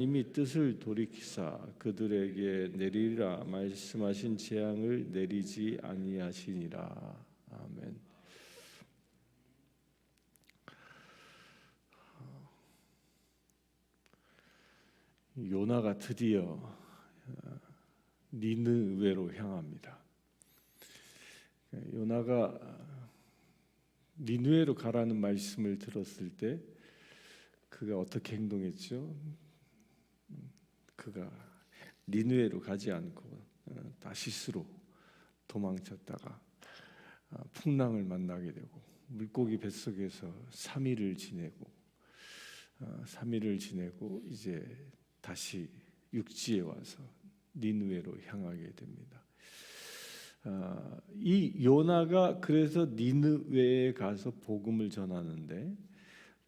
이미 뜻을 돌이키사 그들에게 내리라 말씀하신 재앙을 내리지 아니하시니라. 아멘. 요나가 드디어 니느웨로 향합니다. 요나가 니느웨로 가라는 말씀을 들었을 때 그가 어떻게 행동했죠? 그가 니느웨로 가지 않고 다시스로 도망쳤다가 풍랑을 만나게 되고 물고기 뱃속에서 3일을 지내고 이제 다시 육지에 와서 니느웨로 향하게 됩니다. 이 요나가 그래서 니느웨에 가서 복음을 전하는데,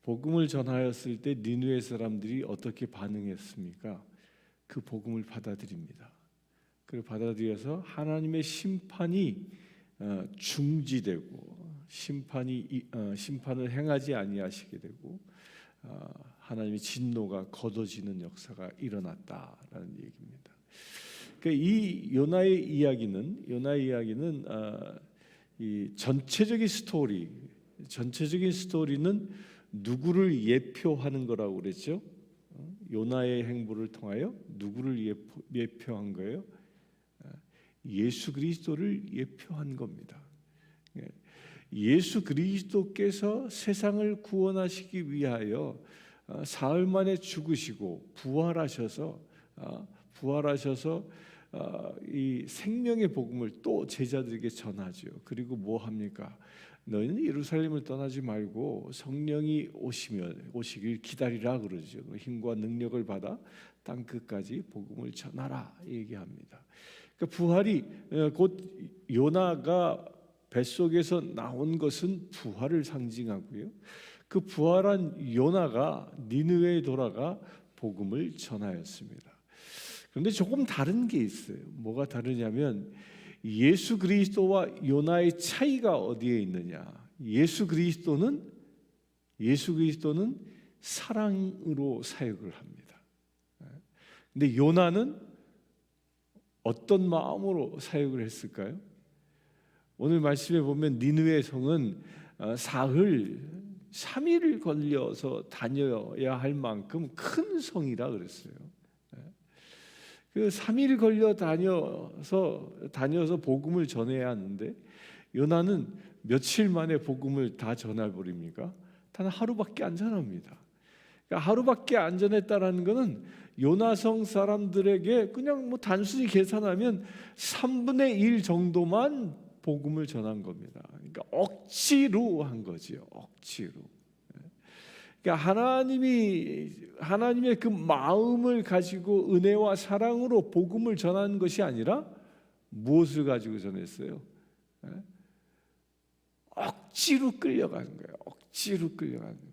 복음을 전하였을 때 니느웨 사람들이 어떻게 반응했습니까? 그 복음을 받아들입니다. 그걸 받아들여서 하나님의 심판이 중지되고 심판을 행하지 아니하시게 되고 하나님의 진노가 거둬지는 역사가 일어났다라는 얘기입니다. 그러니까 이 요나의 이야기는 이 전체적인 스토리는 누구를 예표하는 거라고 그랬죠? 요나의 행보를 통하여 누구를 예표한 거예요? 예수 그리스도를 예표한 겁니다. 예수 그리스도께서 세상을 구원하시기 위하여 사흘 만에 죽으시고 부활하셔서 이 생명의 복음을 또 제자들에게 전하죠. 그리고 뭐 합니까? 너희는 예루살렘을 떠나지 말고 성령이 오시길 기다리라 그러죠. 힘과 능력을 받아 땅 끝까지 복음을 전하라 얘기합니다. 그러니까 부활이 곧 요나가 뱃속에서 나온 것은 부활을 상징하고요. 그 부활한 요나가 니느웨에 돌아가 복음을 전하였습니다. 그런데 조금 다른 게 있어요. 뭐가 다르냐면 예수 그리스도와 요나의 차이가 어디에 있느냐? 예수 그리스도는 사랑으로 사역을 합니다. 근데 요나는 어떤 마음으로 사역을 했을까요? 오늘 말씀에 보면 니느웨 성은 사흘 3일을 걸려서 다녀야 할 만큼 큰 성이라 그랬어요. 그 3일 걸려 다녀서 복음을 전해야 하는데 요나는 며칠 만에 복음을 다 전해버립니까? 단 하루밖에 안 전합니다. 그러니까 하루밖에 안 전했다라는 것은 요나성 사람들에게 그냥 뭐 단순히 계산하면 3분의 1 정도만 복음을 전한 겁니다. 그러니까 억지로 한 거지요. 억지로. 그러니까 하나님의 그 마음을 가지고 은혜와 사랑으로 복음을 전하는 것이 아니라 무엇을 가지고 전했어요? 억지로 끌려가는 거예요. 억지로 끌려가는 거예요.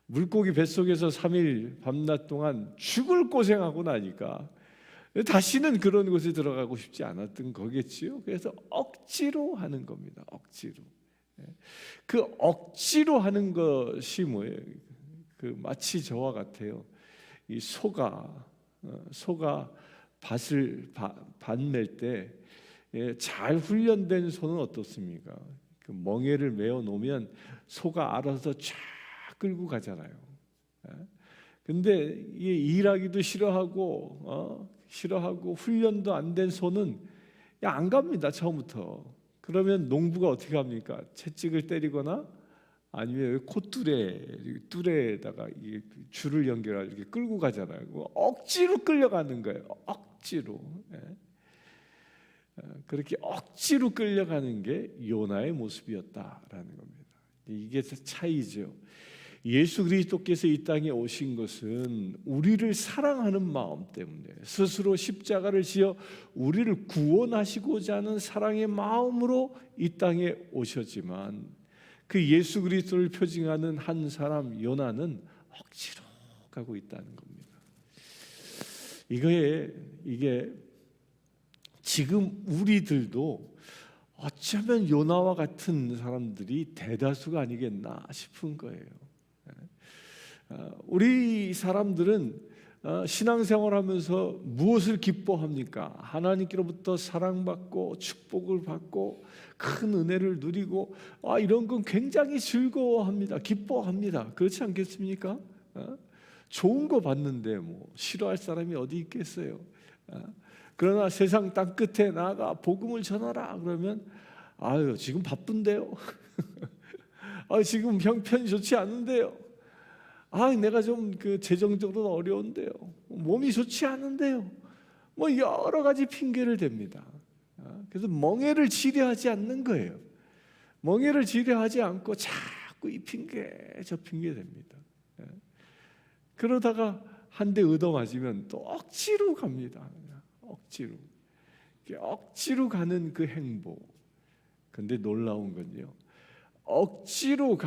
물고기 뱃속에서 3일 밤낮 동안 죽을 고생하고 나니까 다시는 그런 곳에 들어가고 싶지 않았던 거겠지요. 그래서 억지로 하는 겁니다. 억지로. 그 억지로 하는 것이 뭐예요? 그 마치 저와 같아요. 이 소가 밭을 밭맬 때 잘 훈련된 소는 어떻습니까? 그 멍에를 메어 놓으면 소가 알아서 쫙 끌고 가잖아요. 근데 일하기도 싫어하고 훈련도 안 된 소는 안 갑니다. 처음부터. 그러면 농부가 어떻게 합니까? 채찍을 때리거나 아니면 뚜레에다가 줄을 연결하고 이렇게 끌고 가잖아요. 억지로 끌려가는 거예요. 억지로. 그렇게 억지로 끌려가는 게 요나의 모습이었다라는 겁니다. 이게 차이죠. 예수 그리스도께서 이 땅에 오신 것은 우리를 사랑하는 마음 때문에 스스로 십자가를 지어 우리를 구원하시고자 하는 사랑의 마음으로 이 땅에 오셨지만 그 예수 그리스도를 표징하는 한 사람 요나는 억지로 가고 있다는 겁니다. 이게 지금 우리들도 어쩌면 요나와 같은 사람들이 대다수가 아니겠나 싶은 거예요. 우리 사람들은 신앙생활하면서 무엇을 기뻐합니까? 하나님께로부터 사랑받고 축복을 받고 큰 은혜를 누리고 이런 건 굉장히 즐거워합니다. 기뻐합니다. 그렇지 않겠습니까? 좋은 거 받는데 뭐 싫어할 사람이 어디 있겠어요? 그러나 세상 땅끝에 나가 복음을 전하라 그러면 아유 지금 바쁜데요. 지금 형편이 좋지 않은데요. 내가 좀 재정적으로 어려운데요. 몸이 좋지 않은데요. 뭐 여러 가지 핑계를 댑니다. 그래서 멍에를 지려하지 않는 거예요. 멍에를 지려하지 않고 자꾸 이 핑계 저 핑계 댑니다. 그러다가 한 대 얻어맞으면 또 억지로 갑니다. 억지로 가는 그 행복. 근데 놀라운 건요. 억지로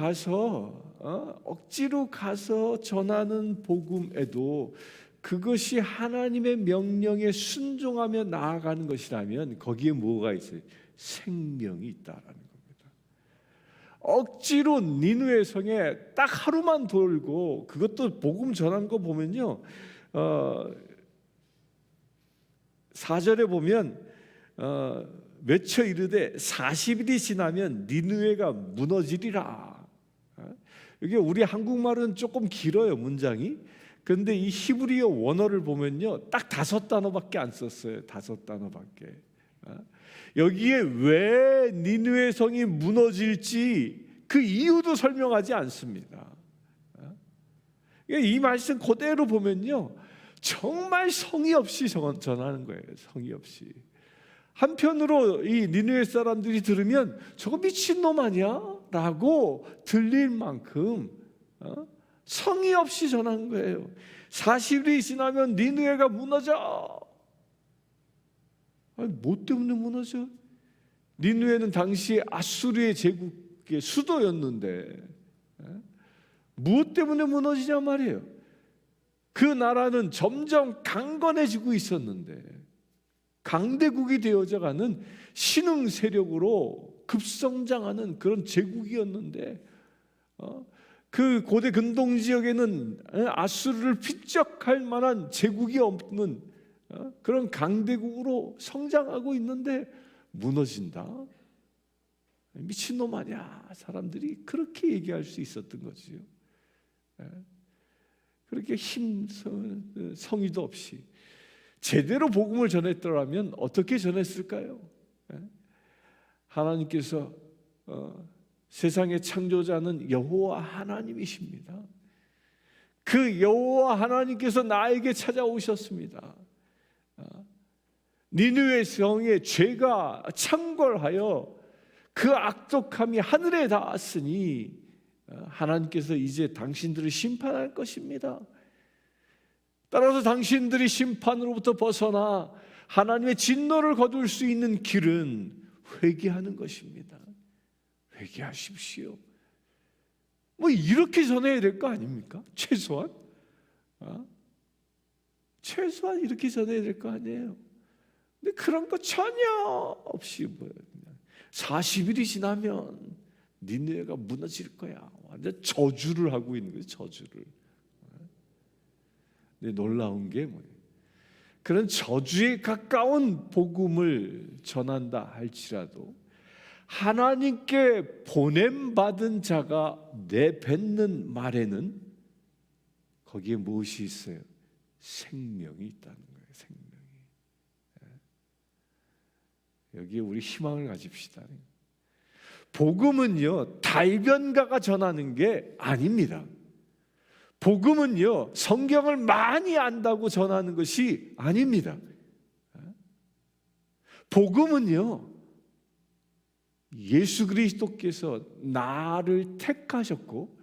가서 전하는 복음에도 그것이 하나님의 명령에 순종하며 나아가는 것이라면 거기에 뭐가 있어요? 생명이 있다라는 겁니다. 억지로 니느웨 성에 딱 하루만 돌고 그것도 복음 전한 거 보면요, 4절에 보면 외쳐 이르되 40일이 지나면 니느웨가 무너지리라. 이게 우리 한국말은 조금 길어요, 문장이. 그런데 이 히브리어 원어를 보면요, 딱 5단어밖에 안 썼어요. 5단어밖에. 여기에 왜 니느웨 성이 무너질지 그 이유도 설명하지 않습니다. 이 말씀 그대로 보면요, 정말 성의 없이 전하는 거예요. 성의 없이. 한편으로 이 니느웨 사람들이 들으면 저거 미친놈 아니야? 라고 들릴 만큼 성의 없이 전한 거예요. 40일이 지나면 니느웨가 무너져. 뭐 때문에 무너져? 니느웨는 당시 아수르의 제국의 수도였는데 무엇 때문에 무너지냐 말이에요. 그 나라는 점점 강건해지고 있었는데 강대국이 되어져가는 신흥 세력으로 급성장하는 그런 제국이었는데 그 고대 근동 지역에는 아수르를 피적할 만한 제국이 없는 그런 강대국으로 성장하고 있는데 무너진다? 미친놈 아니야? 사람들이 그렇게 얘기할 수 있었던 거지요. 그렇게 성의도 없이 제대로 복음을 전했더라면 어떻게 전했을까요? 하나님께서 세상의 창조자는 여호와 하나님이십니다. 그 여호와 하나님께서 나에게 찾아오셨습니다. 니느웨 성의 죄가 창궐하여 그 악독함이 하늘에 닿았으니 하나님께서 이제 당신들을 심판할 것입니다. 따라서 당신들이 심판으로부터 벗어나 하나님의 진노를 거둘 수 있는 길은 회개하는 것입니다. 회개하십시오. 뭐 이렇게 전해야 될 거 아닙니까? 최소한 이렇게 전해야 될 거 아니에요. 근데 그런 거 전혀 없이 40일이 지나면 니느웨가 무너질 거야. 완전 저주를 하고 있는 거예요. 저주를. 근데 놀라운 게 뭐예요? 그런 저주에 가까운 복음을 전한다 할지라도 하나님께 보냄받은 자가 내뱉는 말에는 거기에 무엇이 있어요? 생명이 있다는 거예요. 생명이. 여기에 우리 희망을 가집시다. 복음은요, 달변가가 전하는 게 아닙니다. 복음은요, 성경을 많이 안다고 전하는 것이 아닙니다. 복음은요, 예수 그리스도께서 나를 택하셨고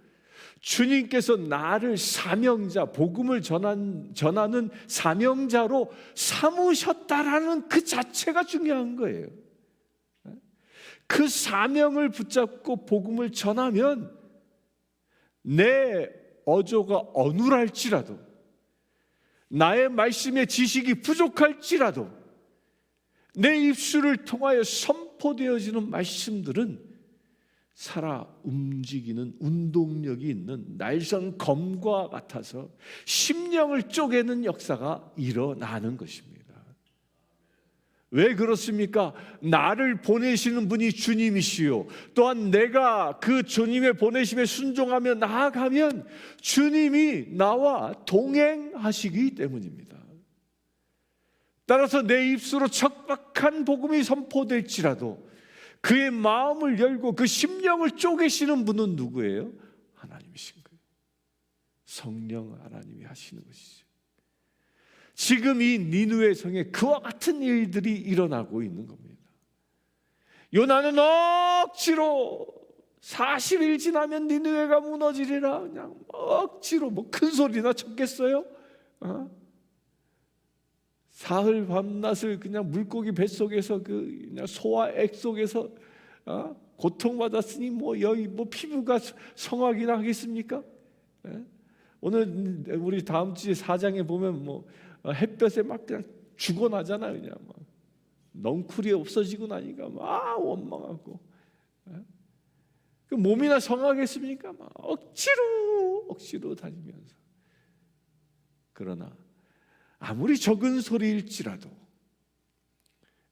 주님께서 나를 사명자, 복음을 전하는 사명자로 삼으셨다라는 그 자체가 중요한 거예요. 그 사명을 붙잡고 복음을 전하면 내 어조가 어눌할지라도, 나의 말씀의 지식이 부족할지라도 내 입술을 통하여 선포되어지는 말씀들은 살아 움직이는 운동력이 있는 날선 검과 같아서 심령을 쪼개는 역사가 일어나는 것입니다. 왜 그렇습니까? 나를 보내시는 분이 주님이시요, 또한 내가 그 주님의 보내심에 순종하며 나아가면 주님이 나와 동행하시기 때문입니다. 따라서 내 입술로 척박한 복음이 선포될지라도 그의 마음을 열고 그 심령을 쪼개시는 분은 누구예요? 하나님이신 거예요. 성령 하나님이 하시는 것이죠. 지금 이 니느웨 성에 그와 같은 일들이 일어나고 있는 겁니다. 요나는 억지로 40일 지나면 니느웨가 무너지리라 그냥 억지로 뭐 큰 소리나 쳤겠어요? 사흘 밤낮을 그냥 물고기 뱃속에서 그냥 소와 액 속에서 고통받았으니 뭐 여기 뭐 피부가 성하기나 하겠습니까? 오늘 우리 다음 주에 4장에 보면 뭐 햇볕에 막 그냥 죽어나잖아요. 그냥 막 넝쿨이 없어지고 나니까 막 원망하고, 그 몸이나 성하겠습니까? 막 억지로 다니면서. 그러나 아무리 적은 소리일지라도,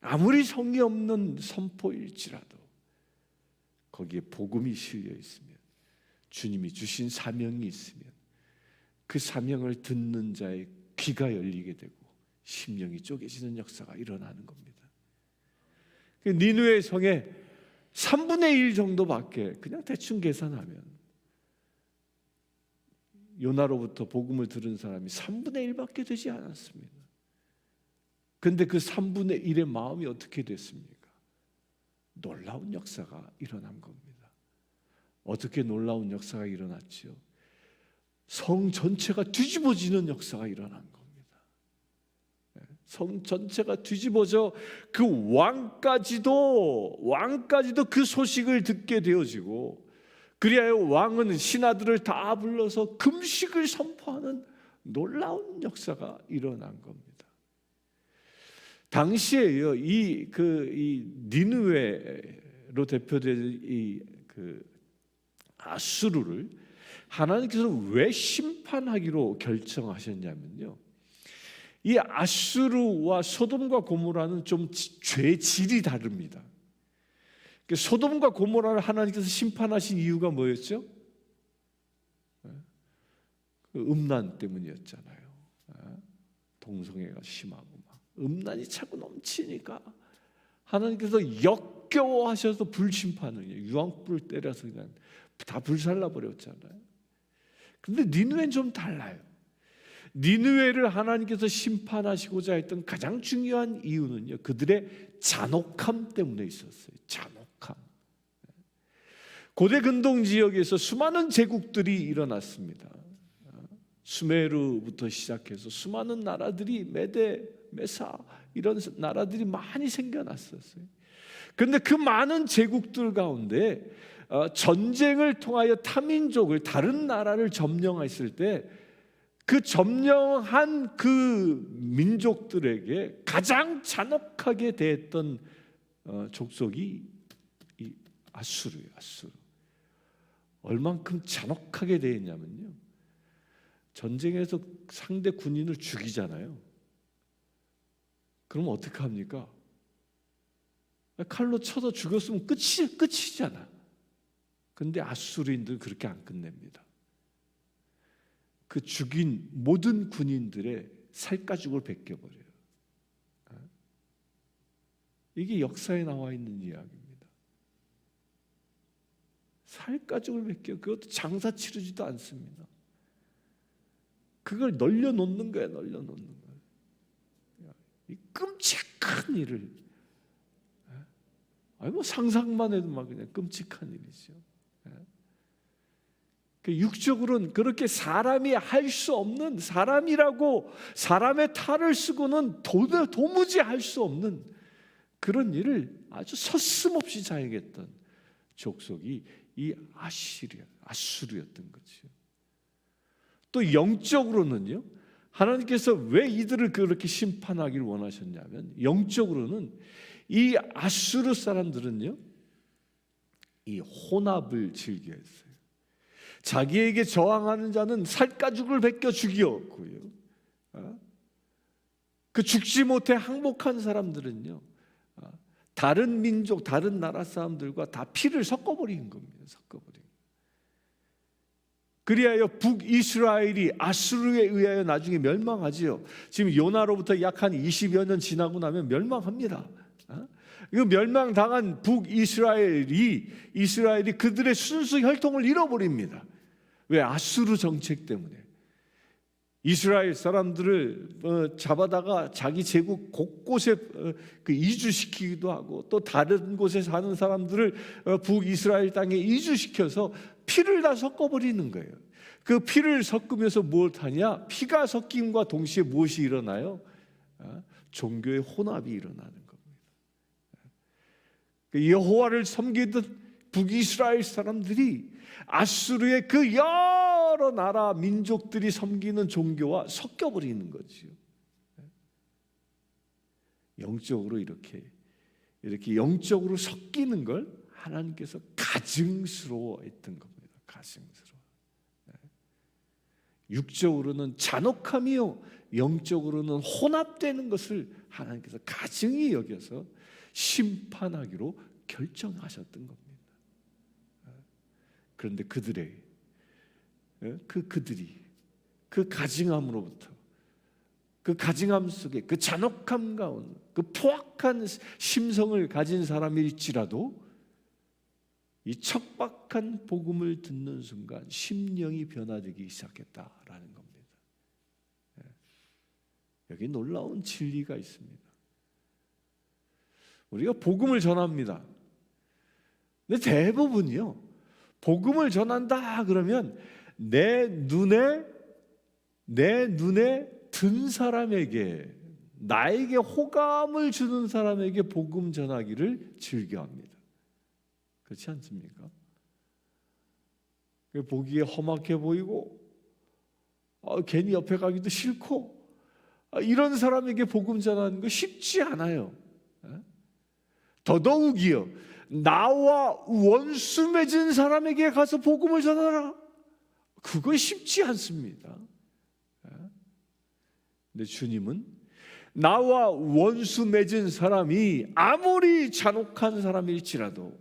아무리 성의 없는 선포일지라도 거기에 복음이 실려 있으면, 주님이 주신 사명이 있으면 그 사명을 듣는 자의 귀가 열리게 되고 심령이 쪼개지는 역사가 일어나는 겁니다. 니느웨 성에 3분의 1 정도밖에, 그냥 대충 계산하면 요나로부터 복음을 들은 사람이 3분의 1밖에 되지 않았습니다. 그런데 그 3분의 1의 마음이 어떻게 됐습니까? 놀라운 역사가 일어난 겁니다. 어떻게 놀라운 역사가 일어났지요? 성 전체가 뒤집어지는 역사가 일어난 겁니다. 성 전체가 뒤집어져 그 왕까지도 그 소식을 듣게 되어지고, 그리하여 왕은 신하들을 다 불러서 금식을 선포하는 놀라운 역사가 일어난 겁니다. 당시에요, 이 니느웨로 대표된 그 아수르를 하나님께서 왜 심판하기로 결정하셨냐면요, 이 아수르와 소돔과 고모라는 좀 죄질이 다릅니다. 소돔과 고모라를 하나님께서 심판하신 이유가 뭐였죠? 음란 때문이었잖아요. 동성애가 심하고 막 음란이 자꾸 넘치니까 하나님께서 역겨워하셔서 불심판을, 유황불을 때려서 그냥 다 불살라 버렸잖아요. 근데 니느웨는 좀 달라요. 니느웨를 하나님께서 심판하시고자 했던 가장 중요한 이유는요, 그들의 잔혹함 때문에 있었어요. 잔혹함. 고대 근동 지역에서 수많은 제국들이 일어났습니다. 수메르부터 시작해서 수많은 나라들이, 메데, 메사 이런 나라들이 많이 생겨났었어요. 그런데 그 많은 제국들 가운데 전쟁을 통하여 타민족을, 다른 나라를 점령했을 때 그 점령한 그 민족들에게 가장 잔혹하게 대했던 족속이 이 아수르예요. 아수르. 얼만큼 잔혹하게 대했냐면요, 전쟁에서 상대 군인을 죽이잖아요. 그럼 어떻게 합니까? 칼로 쳐서 죽였으면 끝이잖아. 근데 아수르인들 그렇게 안 끝냅니다. 그 죽인 모든 군인들의 살가죽을 벗겨버려요. 이게 역사에 나와 있는 이야기입니다. 살가죽을 벗겨, 그것도 장사 치르지도 않습니다. 그걸 널려놓는 거야, 널려놓는 거야. 이 끔찍한 일을, 뭐 상상만 해도 막 그냥 끔찍한 일이죠. 육적으로는 그렇게 사람이 할 수 없는, 사람이라고 사람의 탈을 쓰고는 도무지 할 수 없는 그런 일을 아주 서슴없이 자행했던 족속이 이 아수르였던 거죠. 또 영적으로는요, 하나님께서 왜 이들을 그렇게 심판하기를 원하셨냐면, 영적으로는 이 아수르 사람들은요, 이 혼합을 즐겨했어요. 자기에게 저항하는 자는 살가죽을 벗겨 죽이었고요. 그 죽지 못해 항복한 사람들은요, 다른 민족, 다른 나라 사람들과 다 피를 섞어버린 겁니다. 섞어버린. 그리하여 북이스라엘이 아수르에 의하여 나중에 멸망하지요. 지금 요나로부터 약 한 20여 년 지나고 나면 멸망합니다. 그 멸망당한 이스라엘이 그들의 순수 혈통을 잃어버립니다. 왜? 아수르 정책 때문에. 이스라엘 사람들을 잡아다가 자기 제국 곳곳에 이주시키기도 하고, 또 다른 곳에 사는 사람들을 북이스라엘 땅에 이주시켜서 피를 다 섞어버리는 거예요. 그 피를 섞으면서 뭘 하냐? 피가 섞임과 동시에 무엇이 일어나요? 종교의 혼합이 일어나는 겁니다. 여호와를 섬기던 북이스라엘 사람들이 아수르의 그 여러 나라 민족들이 섬기는 종교와 섞여버리는 거죠. 영적으로 이렇게 영적으로 섞이는 걸 하나님께서 가증스러워했던 겁니다. 가증스러워. 육적으로는 잔혹함이요, 영적으로는 혼합되는 것을 하나님께서 가증히 여겨서 심판하기로 결정하셨던 겁니다. 그런데 그들이 그 가증함으로부터, 그 가증함 속에, 그 잔혹함 가운데, 그 포악한 심성을 가진 사람일지라도 이 척박한 복음을 듣는 순간 심령이 변화되기 시작했다라는 겁니다. 여기 놀라운 진리가 있습니다. 우리가 복음을 전합니다. 근데 대부분이요, 복음을 전한다 그러면 내 눈에 든 사람에게, 나에게 호감을 주는 사람에게 복음 전하기를 즐겨합니다. 그렇지 않습니까? 보기에 험악해 보이고 괜히 옆에 가기도 싫고, 이런 사람에게 복음 전하는 거 쉽지 않아요. 더더욱이요, 나와 원수 맺은 사람에게 가서 복음을 전하라, 그거 쉽지 않습니다. 근데 주님은 나와 원수 맺은 사람이 아무리 잔혹한 사람일지라도,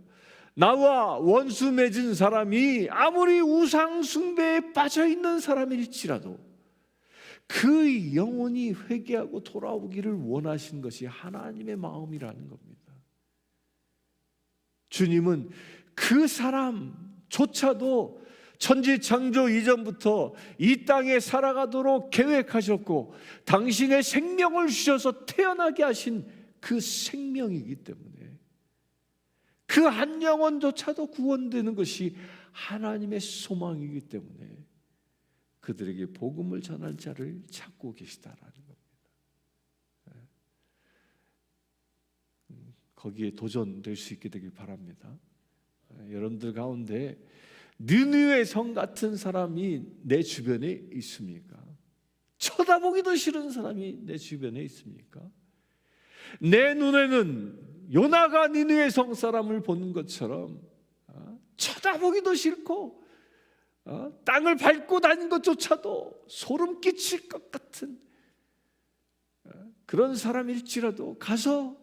나와 원수 맺은 사람이 아무리 우상 숭배에 빠져 있는 사람일지라도 그 영혼이 회개하고 돌아오기를 원하시는 것이 하나님의 마음이라는 겁니다. 주님은 그 사람조차도 천지창조 이전부터 이 땅에 살아가도록 계획하셨고, 당신의 생명을 주셔서 태어나게 하신 그 생명이기 때문에 그 한 영혼조차도 구원되는 것이 하나님의 소망이기 때문에 그들에게 복음을 전할 자를 찾고 계시다라는 겁니다. 거기에 도전될 수 있게 되길 바랍니다. 여러분들 가운데 느느웨 성 같은 사람이 내 주변에 있습니까? 쳐다보기도 싫은 사람이 내 주변에 있습니까? 내 눈에는 요나가 느느웨 성 사람을 보는 것처럼 쳐다보기도 싫고 땅을 밟고 다닌 것조차도 소름 끼칠 것 같은 그런 사람일지라도 가서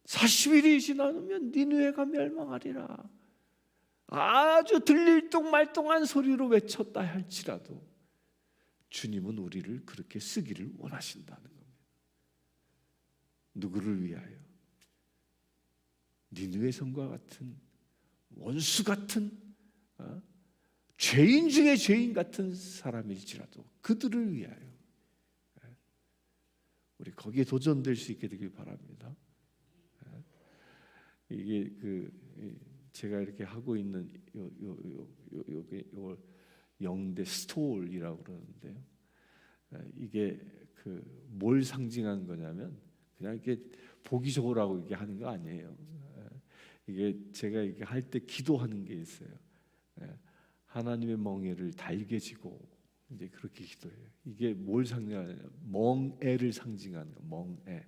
40일이 지나면 니느웨가 멸망하리라, 아주 들릴 둥 말둥한 소리로 외쳤다 할지라도 주님은 우리를 그렇게 쓰기를 원하신다는 겁니다. 누구를 위하여? 니느웨 성과 같은, 원수 같은, 죄인 중에 죄인 같은 사람일지라도 그들을 위하여. 우리 거기에 도전될 수 있게 되길 바랍니다. 이게 제가 이렇게 하고 있는 요 영대 스톨이라고 그러는데요. 이게 뭘 상징하는 거냐면 그냥 이렇게 보기 좋으라고 이렇게 하는 거 아니에요. 이게 제가 이렇게 할 때 기도하는 게 있어요. 하나님의 멍에를 달게 지고 이제 그렇게 기도해요. 이게 뭘 상징하냐? 멍에를 상징하는 거. 멍에.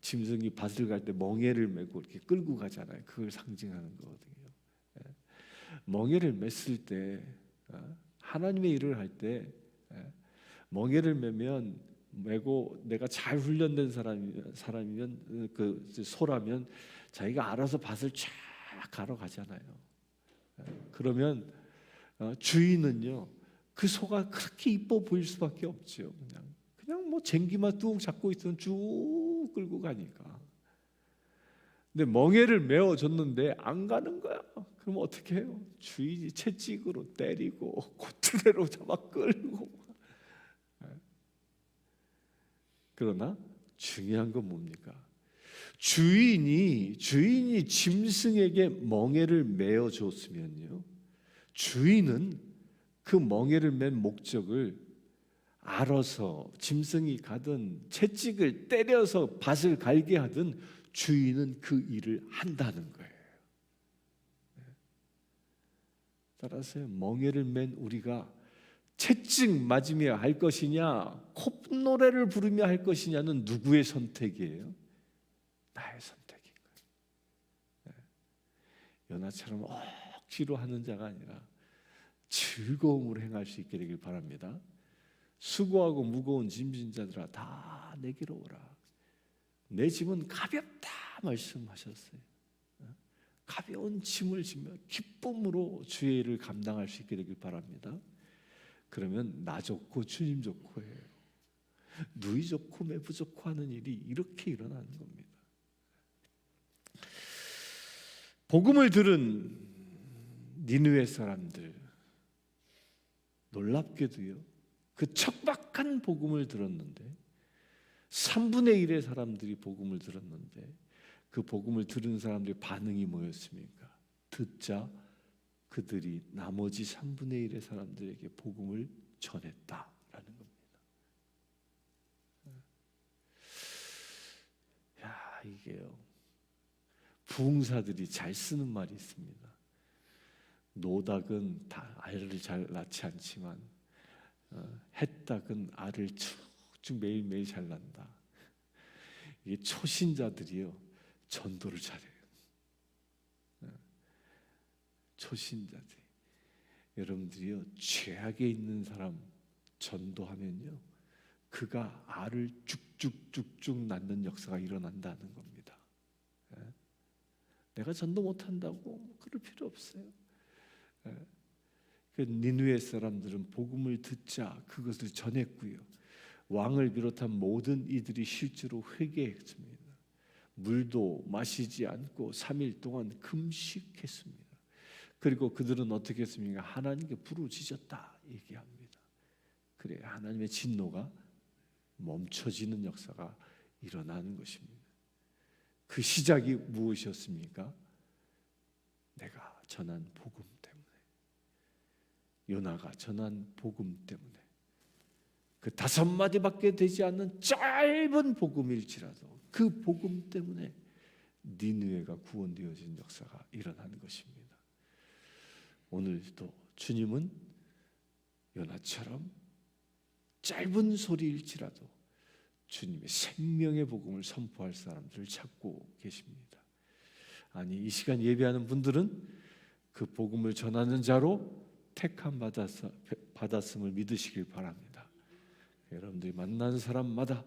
짐승이 밭을 갈 때 멍에를 메고 이렇게 끌고 가잖아요. 그걸 상징하는 거거든요. 멍에를 맸을 때 하나님의 일을 할 때 멍에를 메고 내가 잘 훈련된 사람이면 그 소라면 자기가 알아서 밭을 쫙 가러 가잖아요. 그러면 주인은요 그 소가 그렇게 이뻐 보일 수밖에 없죠. 그냥 뭐 쟁기만 뚝 잡고 있으면 쭉 끌고 가니까. 근데 멍에를 메어줬는데 안 가는 거야. 그럼 어떻게 해요? 주인이 채찍으로 때리고 고투대로 잡아 끌고. 그러나 중요한 건 뭡니까? 주인이 짐승에게 멍에를 메어 줬으면요, 주인은 그 멍에를 맨 목적을 알아서 짐승이 가든 채찍을 때려서 밭을 갈게 하든 주인은 그 일을 한다는 거예요. 따라서 멍에를 맨 우리가 채찍 맞으며 할 것이냐, 콧노래를 부르며 할 것이냐는 누구의 선택이에요? 나의 선택인 거예요. 요나처럼 억지로 하는 자가 아니라 즐거움으로 행할 수 있게 되길 바랍니다. 수고하고 무거운 짐진 자들아 다 내게로 오라. 내 짐은 가볍다 말씀하셨어요. 가벼운 짐을 지며 기쁨으로 주의 일을 감당할 수 있게 되길 바랍니다. 그러면 나 좋고 주님 좋고예요. 누이 좋고 매부 좋고 하는 일이 이렇게 일어나는 겁니다. 복음을 들은 니느웨 사람들, 놀랍게도요, 그 척박한 복음을 들었는데 3분의 1의 사람들이 복음을 들었는데 그 복음을 들은 사람들의 반응이 뭐였습니까? 듣자 그들이 나머지 3분의 1의 사람들에게 복음을 전했다라는 겁니다. 야, 이게요, 부흥사들이 잘 쓰는 말이 있습니다. 노닭은 다 알을 잘 낳지 않지만 햇닭은 알을 쭉쭉 매일매일 잘 낳는다. 이게 초신자들이요 전도를 잘해요. 초신자들, 여러분들이요 죄악에 있는 사람 전도하면요 그가 알을 쭉쭉쭉쭉 낳는 역사가 일어난다는 겁니다. 내가 전도 못한다고 그럴 필요 없어요. 그 니느웨 사람들은 복음을 듣자 그것을 전했고요, 왕을 비롯한 모든 이들이 실제로 회개했습니다. 물도 마시지 않고 3일 동안 금식했습니다. 그리고 그들은 어떻게 했습니까? 하나님께 부르짖었다 얘기합니다. 그래, 하나님의 진노가 멈춰지는 역사가 일어나는 것입니다. 그 시작이 무엇이었습니까? 내가 전한 복음 때문에, 요나가 전한 복음 때문에, 그 5마디밖에 되지 않는 짧은 복음일지라도 그 복음 때문에 니느웨가 구원되어진 역사가 일어나는 것입니다. 오늘도 주님은 요나처럼 짧은 소리일지라도 주님의 생명의 복음을 선포할 사람들을 찾고 계십니다. 아니, 이 시간 예배하는 분들은 그 복음을 전하는 자로 택함 받았음을 믿으시길 바랍니다. 여러분들이 만나는 사람마다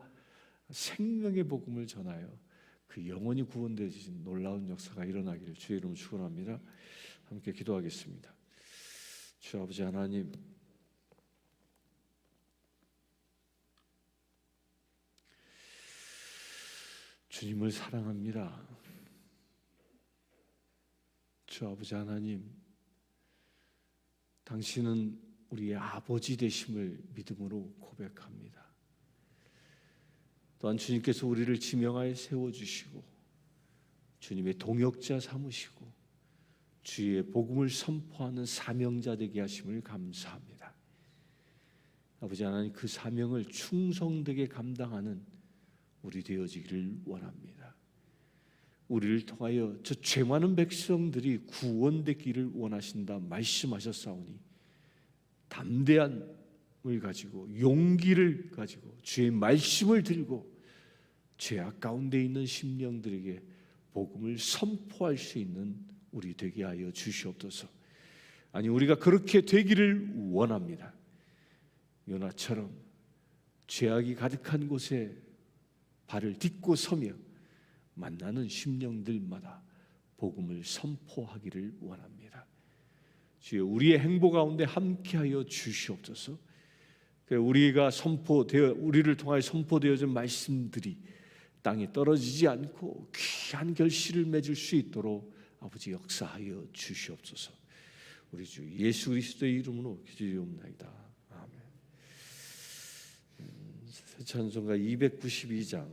생명의 복음을 전하여 그 영혼이 구원되어진 놀라운 역사가 일어나기를 주의 이름으로 축원합니다. 함께 기도하겠습니다. 주 아버지 하나님, 주님을 사랑합니다. 주 아버지 하나님, 당신은 우리의 아버지 되심을 믿음으로 고백합니다. 또한 주님께서 우리를 지명하여 세워주시고 주님의 동역자 삼으시고 주의 복음을 선포하는 사명자 되게 하심을 감사합니다. 아버지 하나님, 그 사명을 충성되게 감당하는 우리 되어지기를 원합니다. 우리를 통하여 저 죄 많은 백성들이 구원되기를 원하신다 말씀하셨사오니 담대함을 가지고 용기를 가지고 주의 말씀을 들고 죄악 가운데 있는 심령들에게 복음을 선포할 수 있는 우리 되게 하여 주시옵소서. 아니, 우리가 그렇게 되기를 원합니다. 요나처럼 죄악이 가득한 곳에 발을 딛고 서며 만나는 심령들마다 복음을 선포하기를 원합니다. 주여, 우리의 행보 가운데 함께하여 주시옵소서. 우리를 통하여 선포되어진 말씀들이 땅에 떨어지지 않고 귀한 결실을 맺을 수 있도록 아버지 역사하여 주시옵소서. 우리 주 예수 그리스도의 이름으로 기도드리옵나이다. 아멘. 찬송가 292장